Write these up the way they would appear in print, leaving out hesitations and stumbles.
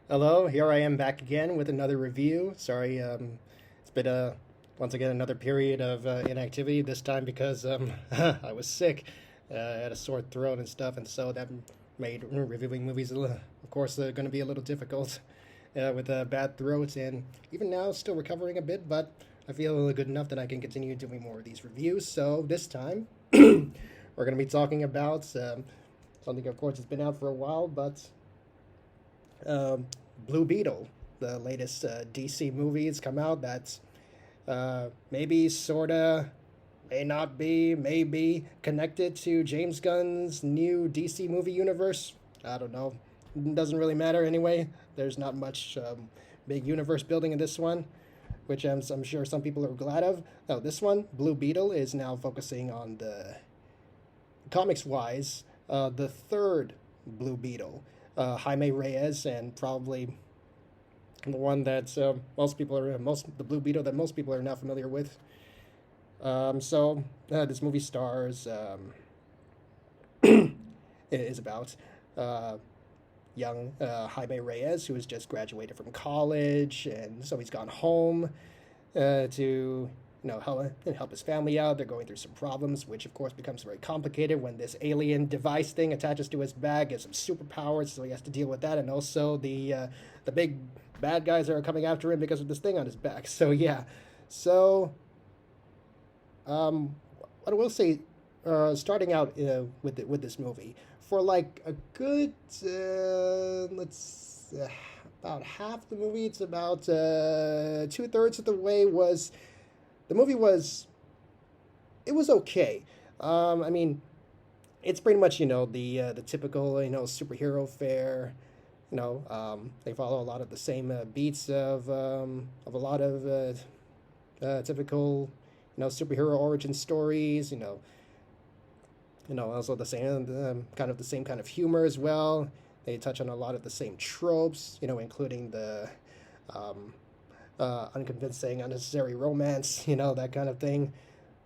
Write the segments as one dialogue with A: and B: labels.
A: Hello, here I am back again with another review. Sorry, it's been once again another period of inactivity. This time because I was sick, I had a sore throat and stuff, and so that made reviewing movies, of course, going to be a little difficult with bad throats. And even now, still recovering a bit, but I feel good enough that I can continue doing more of these reviews. So this time, we're going to be talking about something, of course, has been out for a while, but um, Blue Beetle, the latest DC movie has come out. That's maybe, sorta, may not be, maybe connected to James Gunn's new DC movie universe. I don't know. Doesn't really matter anyway. There's not much big universe building in this one, which I'm sure some people are glad of. No, this one, Blue Beetle, is now focusing on the comics wise, the third Blue Beetle, Jaime Reyes, and probably the one that most the Blue Beetle that most people are now familiar with. This movie stars is about uh, young Jaime Reyes, who has just graduated from college, and so he's gone home to help his family out. They're going through some problems, which of course becomes very complicated when this alien device thing attaches to his bag, gives him superpowers, so he has to deal with that, and also the big bad guys that are coming after him because of this thing on his back. So yeah, so um, what I will say, starting out with this movie, for like a good let's about half the movie, it's about 2/3 of the way was the movie was it was okay. I mean, it's pretty much the typical superhero fare. They follow a lot of the same beats of a lot of typical superhero origin stories. Also the same kind of the same kind of humor as well. They touch on a lot of the same tropes, including the um, unconvincing, unnecessary romance, that kind of thing.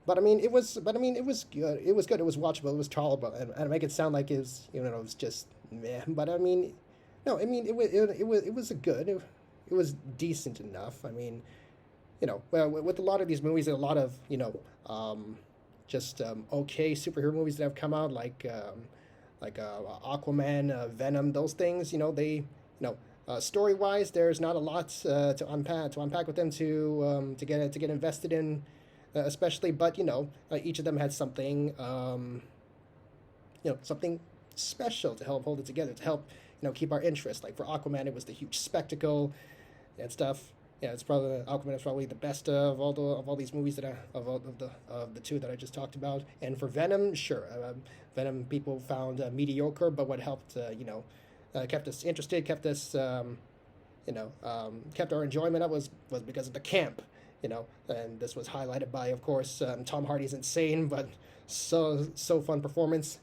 A: It was good. It was good. It was watchable. It was tolerable. And I make it sound like it was just meh. But I mean, no, I mean, it was a good, it was decent enough. I mean, well, with a lot of these movies, a lot of, just okay superhero movies that have come out, like Aquaman, Venom, those things, story wise, there's not a lot to unpack with them to get invested in, especially. But each of them had something something special to help hold it together, to help keep our interest. Like for Aquaman, it was the huge spectacle and stuff. Yeah, it's probably Aquaman is probably the best of all these movies that of the two that I just talked about. And for Venom, sure, Venom people found mediocre, but what helped kept us interested, kept our enjoyment up was because of the camp, and this was highlighted by, of course, Tom Hardy's insane but so fun performance.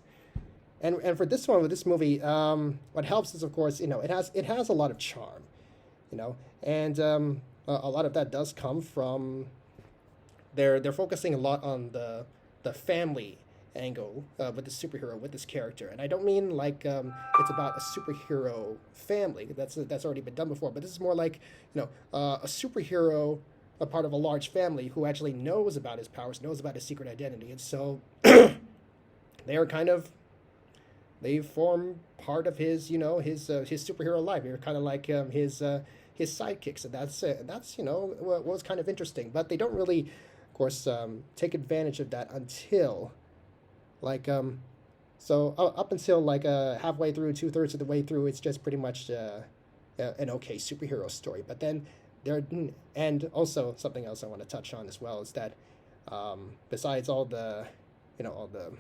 A: And for this one, with this movie, what helps is, of course, it has a lot of charm, and a lot of that does come from they're focusing a lot on the family angle with the superhero, with this character. And I don't mean like it's about a superhero family that's already been done before, but this is more like a superhero, a part of a large family who actually knows about his powers, knows about his secret identity, and so they are kind of they form part of his superhero life. They're kind of like his sidekicks, and that's what was kind of interesting. But they don't really, of course, take advantage of that until like up until like halfway through, 2/3 of the way through, it's just pretty much an okay superhero story. But then there, and also something else I want to touch on as well is that besides all the all the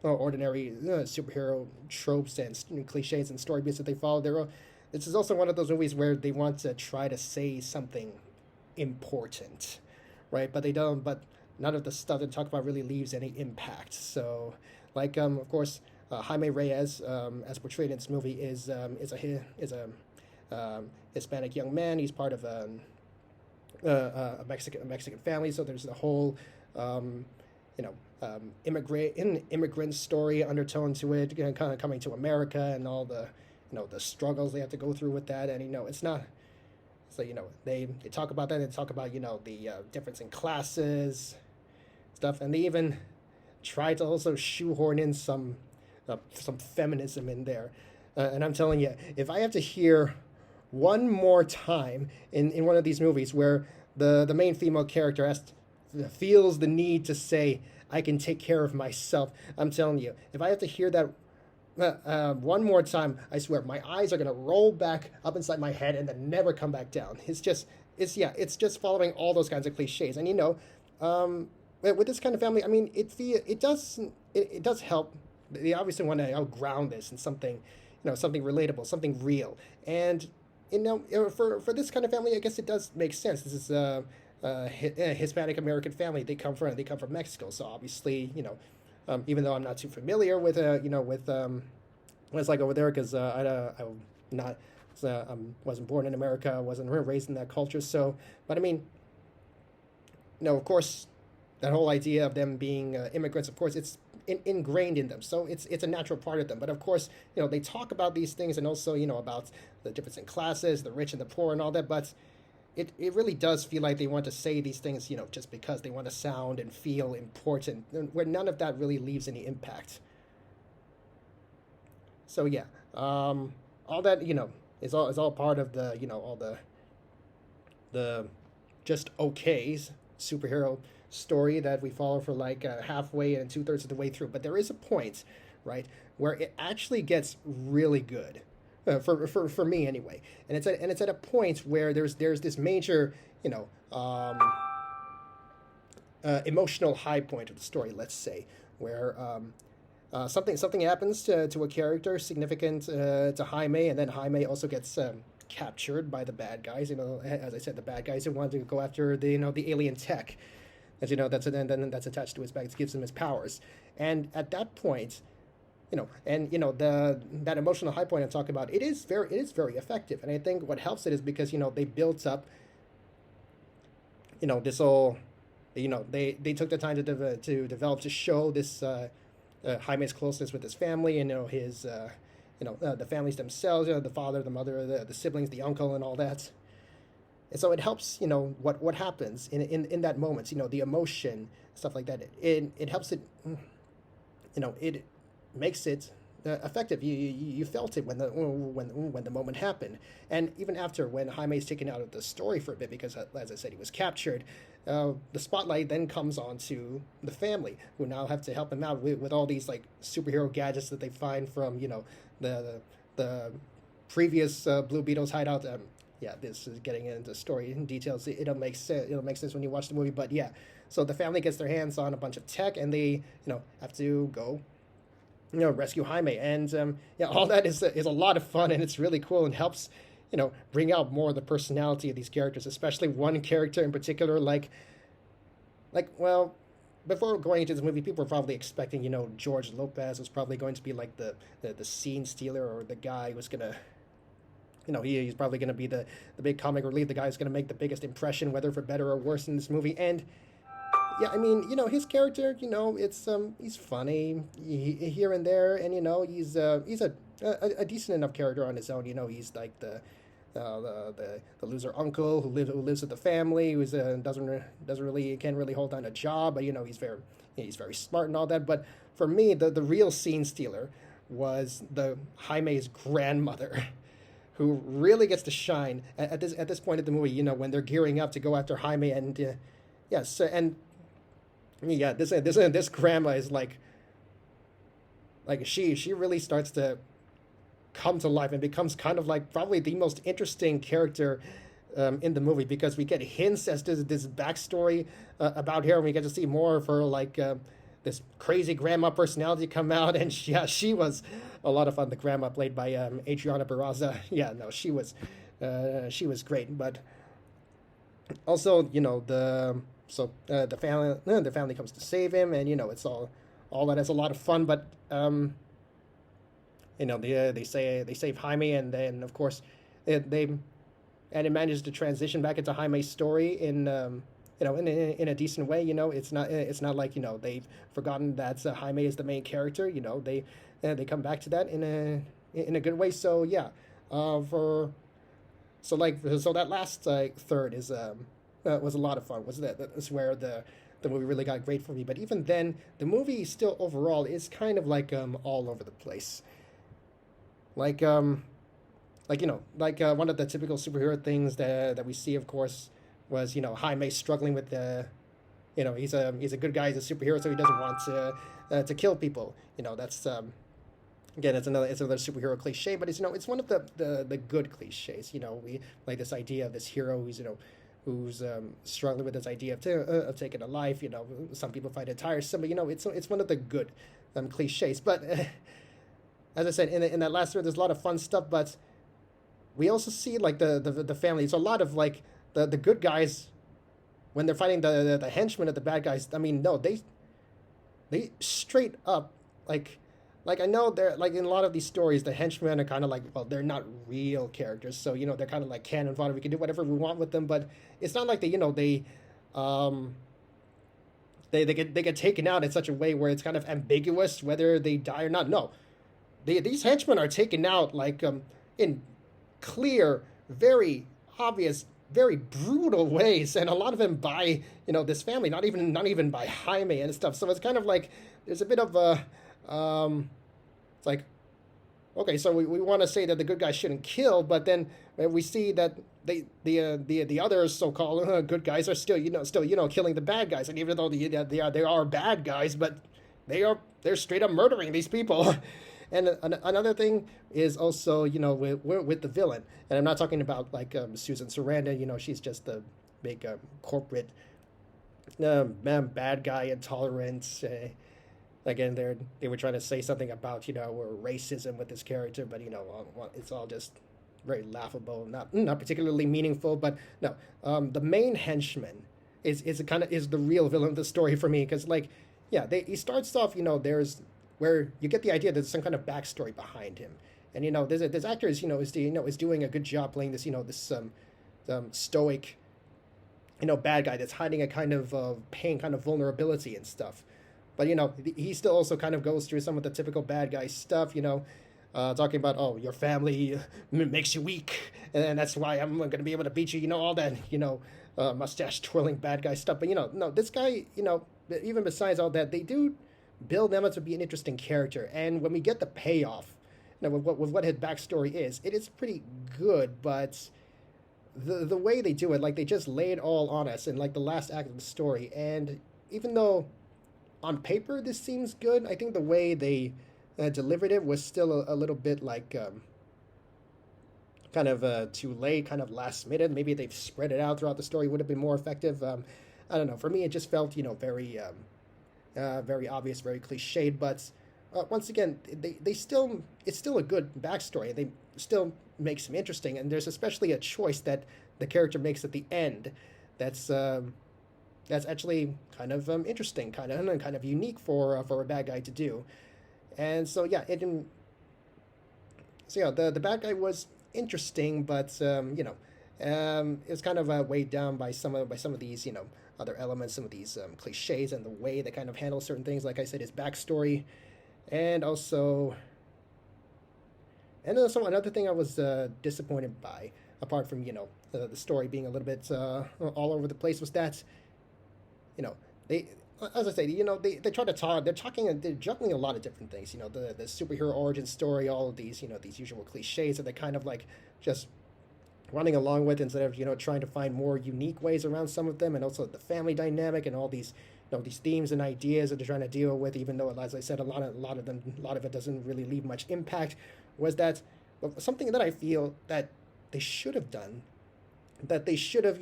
A: ordinary superhero tropes and cliches and story beats that they follow. This is also one of those movies where they want to try to say something important, right? But they don't. But none of the stuff they talk about really leaves any impact. So, like, of course, Jaime Reyes, as portrayed in this movie, is a Hispanic young man. He's part of a Mexican family. So there's the whole immigrant story undertone to it, kind of coming to America and all the the struggles they have to go through with that, and it's not. So they talk about that. They talk about the difference in classes, stuff, and they even try to also shoehorn in some feminism in there. And I'm telling you, if I have to hear one more time in one of these movies where the main female character feels the need to say, I can take care of myself, I'm telling you, if I have to hear that one more time, I swear my eyes are gonna roll back up inside my head and then never come back down. It's just following all those kinds of cliches, and with this kind of family, I mean, it does help. They obviously want to ground this in something, something relatable, something real, and for this kind of family, I guess it does make sense. This is a Hispanic American family. They come from Mexico, so obviously, even though I'm not too familiar with what it's like over there, because I'm not. Wasn't born in America, wasn't raised in that culture. So, but I mean, of course, that whole idea of them being immigrants, of course, it's ingrained in them. So it's a natural part of them. But of course, they talk about these things, and also, about the difference in classes, the rich and the poor, and all that. But it really does feel like they want to say these things, just because they want to sound and feel important, where none of that really leaves any impact. So yeah, all that is all part of all the just okays superhero story that we follow for like halfway and 2/3 of the way through. But there is a point, right, where it actually gets really good, for me anyway. And it's at a point where there's this major emotional high point of the story, let's say, where something happens to a character significant to Jaime, and then Jaime also gets captured by the bad guys. As I said, the bad guys who want to go after the alien tech, as that's attached to his back. It gives him his powers, and at that point, that emotional high point I'm talking about, it is very effective, and I think what helps it is because they built up, this whole, they took the time to show this. Jaime's closeness with his family, and his, the families themselves, the father, the mother, the siblings, the uncle, and all that. And so it helps, what happens in that moment, the emotion, stuff like that. It helps it, it makes it effective. You felt it when the moment happened, and even after, when Jaime is taken out of the story for a bit, because as I said, he was captured. The spotlight then comes on to the family, who now have to help him out with all these like superhero gadgets that they find from the previous Blue Beetle's hideout. Yeah, this is getting into story details. It'll make sense. It'll make sense when you watch the movie. But yeah, so the family gets their hands on a bunch of tech, and they have to go rescue Jaime, and all that is a lot of fun, and it's really cool, and helps bring out more of the personality of these characters, especially one character in particular. Well, before going into this movie, people were probably expecting, George Lopez was probably going to be like the scene stealer, or the guy who's gonna, he's probably gonna be the big comic relief, the guy who's gonna make the biggest impression, whether for better or worse, in this movie. And yeah, I mean, his character, it's he's funny here and there, and he's a decent enough character on his own. He's like the loser uncle who lives with the family, who's can't really hold down a job, but he's very smart and all that. But for me, the real scene stealer was the Jaime's grandmother, who really gets to shine at this point of the movie. When they're gearing up to go after Jaime, and yes, and yeah, this grandma is like she really starts to come to life, and becomes kind of like probably the most interesting character in the movie, because we get hints as to this backstory about her, and we get to see more of her, like this crazy grandma personality come out. And she was a lot of fun. The grandma, played by Adriana Barraza. Yeah, no, she was great. But also, the family comes to save him, and it's all that is a lot of fun. But they save Jaime, and then of course it manages to transition back into Jaime's story in in a decent way. It's not like they've forgotten that Jaime is the main character. They come back to that in a good way. So yeah, for so that last third is was a lot of fun. Was that's where the movie really got great for me. But even then, the movie still overall is kind of like all over the place. Like one of the typical superhero things that we see, of course, was Jaime struggling with the he's a good guy, he's a superhero, so he doesn't want to kill people. That's again, it's another superhero cliche, but it's one of the good cliches. We like this idea of this hero who's struggling with this idea of taking a life. Some people find it tiresome, but it's one of the good cliches. But as I said, in that last third, there's a lot of fun stuff, but we also see like the family. It's a lot of like the good guys when they're fighting the henchmen of the bad guys. I mean, no, they straight up like I know they're like in a lot of these stories, the henchmen are kind of like, well, they're not real characters, so they're kind of like canon fodder. We can do whatever we want with them, but it's not like um they get taken out in such a way where it's kind of ambiguous whether they die or not. No, these henchmen are taken out like in clear, very obvious, very brutal ways, and a lot of them by this family, not even by Jaime and stuff. So it's kind of like there's a bit of a it's like, okay, so we want to say that the good guys shouldn't kill, but then we see that the other so-called good guys are still killing the bad guys, and even though they are bad guys, but they're straight up murdering these people. And another thing is also with the villain, and I'm not talking about like Susan Sarandon. She's just the big corporate bad guy, intolerance. Again, they were trying to say something about racism with this character, but it's all just very laughable, not particularly meaningful. But no, the main henchman is the real villain of the story for me, because like he starts off there's where you get the idea there's some kind of backstory behind him, and this actor is doing a good job playing this this stoic bad guy that's hiding a kind of pain, kind of vulnerability and stuff. But he still also kind of goes through some of the typical bad guy stuff. Talking about, oh, your family makes you weak, and that's why I'm going to be able to beat you. All that mustache twirling bad guy stuff. But no, this guy, even besides all that, they do build them up to be an interesting character. And when we get the payoff, with what his backstory is, it is pretty good. But the way they do it, like they just lay it all on us in like the last act of the story. And even though on paper this seems good, I think the way they delivered it was still a little bit like kind of too late, kind of last minute. Maybe they've spread it out throughout the story, would have been more effective. I don't know. For me, it just felt very very obvious, very cliched. But once again, it's still a good backstory. They still make some interesting, and there's especially a choice that the character makes at the end that's actually kind of interesting, kind of unique for a bad guy to do. And so yeah, it didn't. So yeah, the bad guy was interesting, but it was kind of weighed down by some of these other elements, some of these cliches, and the way they kind of handle certain things. Like I said, his backstory, and also another thing I was disappointed by, apart from the story being a little bit all over the place, was that they, as I say, they try to talk. They're juggling a lot of different things. The superhero origin story, all of these these usual cliches that they kind of like just running along with, instead of trying to find more unique ways around some of them, and also the family dynamic and all these these themes and ideas that they're trying to deal with. Even though, as I said, a lot of it doesn't really leave much impact. Was that something that I feel that they should have done, that they should have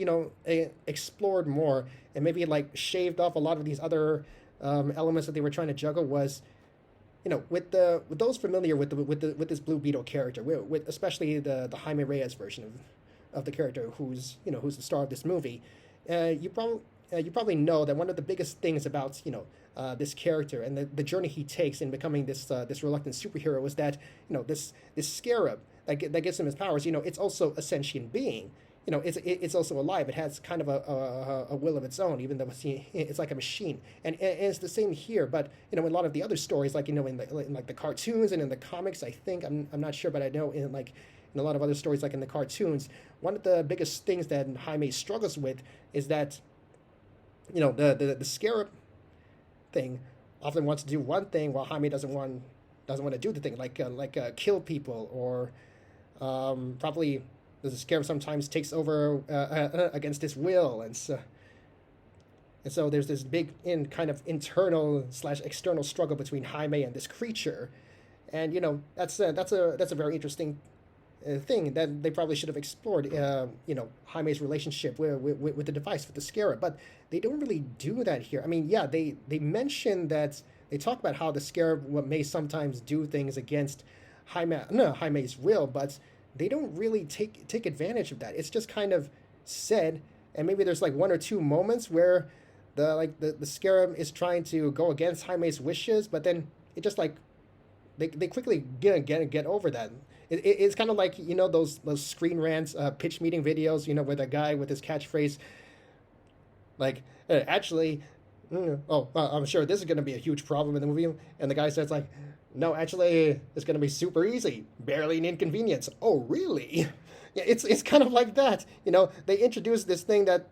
A: explored more, and maybe like shaved off a lot of these other elements that they were trying to juggle? Was with those familiar with this Blue Beetle character, with especially the Jaime Reyes version of the character, who's the star of this movie, you probably know that one of the biggest things about this character and the journey he takes in becoming this reluctant superhero was that this scarab that gives him his powers, it's also a sentient being. it's also alive. It has kind of a will of its own, even though it's like a machine. And it's the same here. But in a lot of the other stories, like in like the cartoons and in the comics, I think I'm not sure, but I know in a lot of other stories, like in the cartoons, one of the biggest things that Jaime struggles with is that the scarab thing often wants to do one thing while Jaime doesn't want to do the thing, like kill people, or probably the scarab sometimes takes over against his will, and so there's this big kind of internal slash external struggle between Jaime and this creature, and that's a very interesting thing that they probably should have explored. Jaime's relationship with the device, with the scarab, but they don't really do that here. I mean, yeah, they mention that they talk about how the scarab may sometimes do things against Jaime's will, but they don't really take advantage of that. It's just kind of said, and maybe there's like one or two moments where the scarab is trying to go against Jaime's wishes, but then it just like they quickly get over that. It's kind of like those screen rants, pitch meeting videos, where the guy with his catchphrase, like, actually, I'm sure this is going to be a huge problem in the movie, and the guy says like, no, actually, it's going to be super easy, barely an inconvenience. Oh, really? Yeah, it's kind of like that. They introduce this thing that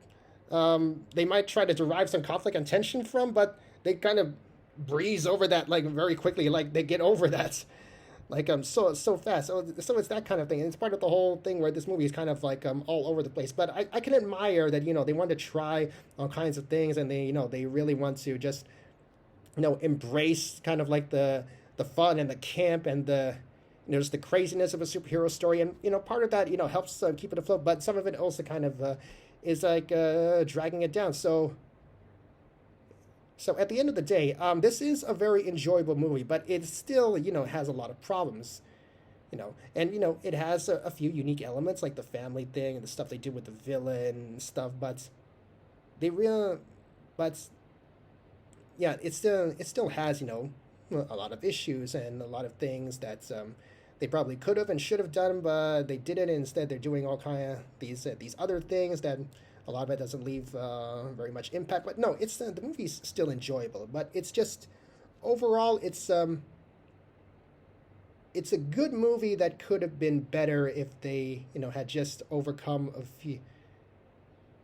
A: they might try to derive some conflict and tension from, but they kind of breeze over that like very quickly, like they get over that. Like so fast, so it's that kind of thing, and it's part of the whole thing where this movie is kind of like all over the place. But I can admire that they want to try all kinds of things, and they really want to just embrace kind of like the fun and the camp and the just the craziness of a superhero story, and part of that helps keep it afloat, but some of it also kind of is like dragging it down. So at the end of the day, this is a very enjoyable movie, but it still, has a lot of problems, and it has a few unique elements like the family thing and the stuff they do with the villain and stuff, but but yeah, it still has a lot of issues and a lot of things that they probably could have and should have done, but they didn't. Instead, they're doing all kind of these other things that a lot of it doesn't leave very much impact. But no, it's the movie's still enjoyable. But it's just overall, it's a good movie that could have been better if they had just overcome a few.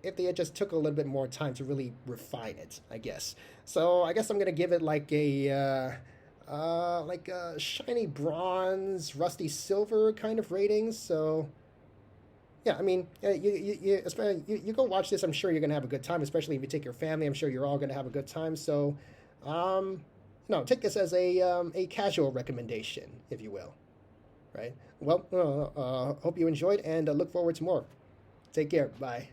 A: If they had just took a little bit more time to really refine it, I guess. So I guess I'm gonna give it like a shiny bronze, rusty silver kind of rating. So yeah, I mean, you go watch this. I'm sure you're gonna have a good time, especially if you take your family. I'm sure you're all gonna have a good time. So, no, take this as a casual recommendation, if you will. Right. Well, hope you enjoyed, and look forward to more. Take care. Bye.